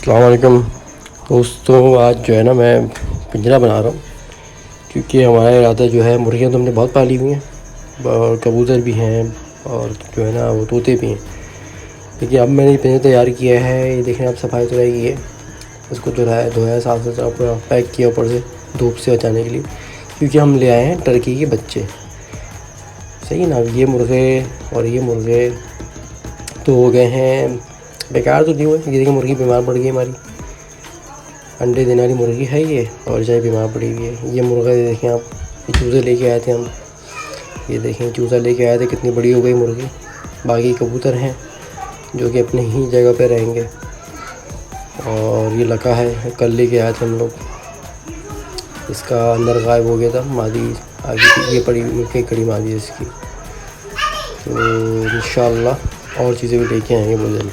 अस्सलाम वालेकुम दोस्तों। आज जो है ना मैं पिंजरा बना रहा हूँ, क्योंकि हमारा इरादा जो है, मुर्गियाँ तो हमने बहुत पाली हुई हैं और कबूतर भी हैं और जो है ना वो तोते भी हैं। लेकिन अब मैंने ये पिंजरा तैयार किया है, ये देखें आप, सफाई सुथराई की है, इसको धोया साफ़ सुथरा पूरा पैक किया ऊपर से धूप से बचाने के लिए, क्योंकि हम ले आए हैं टर्की के बच्चे। सही ना, ये मुर्गे और ये मुर्गे तो हो गए हैं बेकार, तो नहीं हुए। ये देखिए मुर्गी बीमार पड़ गई हमारी, अंडे देने वाली मुर्गी है ये, और जाए बीमार पड़ी हुई है। ये मुर्गा देखें आप, ये चूज़े लेके आए थे हम, ये देखें चूज़ा लेके आए थे, कितनी बड़ी हो गई मुर्गी। बाकी कबूतर हैं जो कि अपने ही जगह पे रहेंगे, और ये लका है, कल लेके आए थे हम लोग, इसका अंदर गायब हो गया था, मादी आगे ये पड़ी मुर्गी कड़ी मादी है इसकी। तो इंशाल्लाह और चीज़ें भी लेके आएंगे बहुत जल्द।